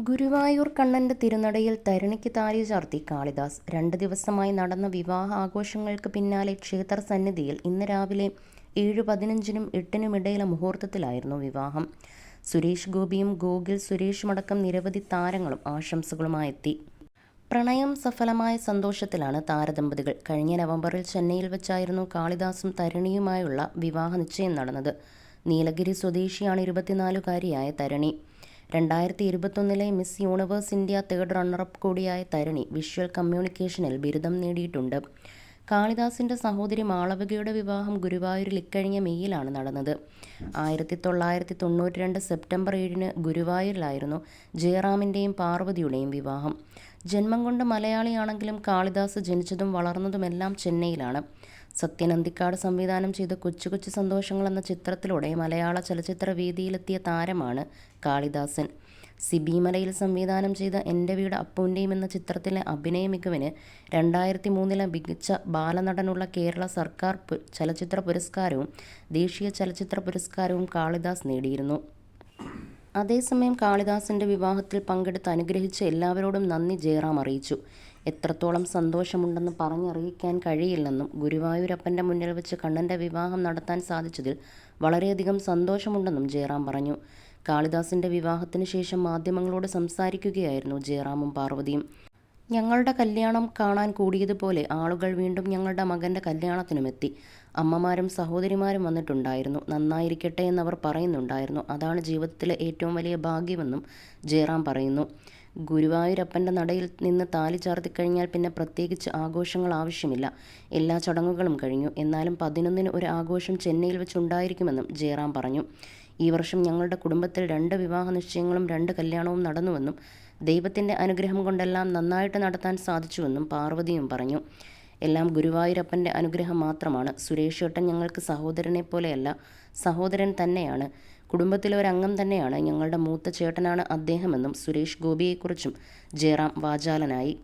ഗുരുവായൂർ കണ്ണന്റെ തിരുനടയിൽ തരുണിക്ക് താലി ചാർത്തി കാളിദാസ്. 2 ദിവസമായി നടന്ന വിവാഹ ആഘോഷങ്ങൾക്ക് പിന്നാലെ ക്ഷേത്ര സന്നിധിയിൽ ഇന്ന് രാവിലെ 7:15-നും 8-നും ഇടയിലെ മുഹൂർത്തത്തിലായിരുന്നു വിവാഹം. സുരേഷ് ഗോപിയും ഗോകുൽ സുരേഷുമടക്കം നിരവധി താരങ്ങളും ആശംസകളുമായെത്തി. പ്രണയം സഫലമായ സന്തോഷത്തിലാണ് താരദമ്പതികൾ. കഴിഞ്ഞ നവംബറിൽ ചെന്നൈയിൽ വെച്ചായിരുന്നു കാളിദാസും തരുണിയുമായുള്ള വിവാഹ നിശ്ചയം നടന്നത്. നീലഗിരി സ്വദേശിയാണ് 24-കാരിയായ തരുണി. 2021-ലെ Miss Universe India 3rd runner up കൂടിയായ തരുണി വിഷ്വൽ കമ്മ്യൂണിക്കേഷനിൽ ബിരുദം നേടിയിട്ടുണ്ട്. കാളിദാസിന്റെ സഹോദരി മാളവികയുടെ വിവാഹം ഗുരുവായൂരിൽ ഇക്കഴിഞ്ഞ മെയ്യിലാണ് നടന്നത്. 1992 സെപ്റ്റംബർ 7-ന് ഗുരുവായൂരിലായിരുന്നു ജയറാമിൻ്റെയും പാർവതിയുടെയും വിവാഹം. ജന്മം കൊണ്ട് മലയാളിയാണെങ്കിലും കാളിദാസ് ജനിച്ചതും വളർന്നതുമെല്ലാം ചെന്നൈയിലാണ്. സത്യൻ അന്തിക്കാട് സംവിധാനം ചെയ്ത കൊച്ചു കൊച്ചു സന്തോഷങ്ങൾ എന്ന ചിത്രത്തിലൂടെ മലയാള ചലച്ചിത്ര വേദിയിലെത്തിയ താരമാണ് കാളിദാസൻ. സിബി മലയിൽ സംവിധാനം ചെയ്ത എൻ്റെ വീട് അപ്പൂൻ്റെയും എന്ന ചിത്രത്തിലെ അഭിനയ മികവിന് 2003-ലെ മികച്ച ബാലനടനുള്ള കേരള സർക്കാർ ചലച്ചിത്ര പുരസ്കാരവും ദേശീയ ചലച്ചിത്ര പുരസ്കാരവും കാളിദാസ് നേടിയിരുന്നു. അതേസമയം കാളിദാസിന്റെ വിവാഹത്തിൽ പങ്കെടുത്ത് അനുഗ്രഹിച്ച എല്ലാവരോടും നന്ദി ജയറാം അറിയിച്ചു. എത്രത്തോളം സന്തോഷമുണ്ടെന്ന് പറഞ്ഞറിയിക്കാൻ കഴിയില്ലെന്നും ഗുരുവായൂരപ്പൻ്റെ മുന്നിൽ വെച്ച് കണ്ണൻ്റെ വിവാഹം നടത്താൻ സാധിച്ചതിൽ വളരെയധികം സന്തോഷമുണ്ടെന്നും ജയറാം പറഞ്ഞു. കാളിദാസിന്റെ വിവാഹത്തിന് ശേഷം മാധ്യമങ്ങളോട് സംസാരിക്കുകയായിരുന്നു ജയറാമും പാർവതിയും. ഞങ്ങളുടെ കല്യാണം കാണാൻ കൂടിയതുപോലെ ആളുകൾ വീണ്ടും ഞങ്ങളുടെ മകൻ്റെ കല്യാണത്തിനുമെത്തി. അമ്മമാരും സഹോദരിമാരും വന്നിട്ടുണ്ടായിരുന്നു. നന്നായിരിക്കട്ടെ എന്നവർ പറയുന്നുണ്ടായിരുന്നു. അതാണ് ജീവിതത്തിലെ ഏറ്റവും വലിയ ഭാഗ്യമെന്നും ജയറാം പറയുന്നു. ഗുരുവായൂരപ്പൻ്റെ നടയിൽ നിന്ന് താലി ചാർത്തിക്കഴിഞ്ഞാൽ പിന്നെ പ്രത്യേകിച്ച് ആഘോഷങ്ങൾ ആവശ്യമില്ല. എല്ലാ ചടങ്ങുകളും കഴിഞ്ഞു. എന്നാലും 11-ന് ഒരു ആഘോഷം ചെന്നൈയിൽ വെച്ചുണ്ടായിരിക്കുമെന്നും ജയറാം പറഞ്ഞു. ഈ വർഷം ഞങ്ങളുടെ കുടുംബത്തിൽ 2 വിവാഹ നിശ്ചയങ്ങളും 2 കല്യാണവും നടന്നുവെന്നും ദൈവത്തിൻ്റെ അനുഗ്രഹം കൊണ്ടെല്ലാം നന്നായിട്ട് നടത്താൻ സാധിച്ചുവെന്നും പാർവതിയും പറഞ്ഞു. എല്ലാം ഗുരുവായൂരപ്പൻ്റെ അനുഗ്രഹം മാത്രമാണ്. സുരേഷ് ഏട്ടൻ ഞങ്ങൾക്ക് സഹോദരനെ പോലെയല്ല, സഹോദരൻ തന്നെയാണ്. കുടുംബത്തിലെ ഒരംഗം തന്നെയാണ്. ഞങ്ങളുടെ മൂത്ത ചേട്ടനാണ് അദ്ദേഹമെന്നും സുരേഷ് ഗോപിയെക്കുറിച്ചും ജയറാം വാചാലനായി.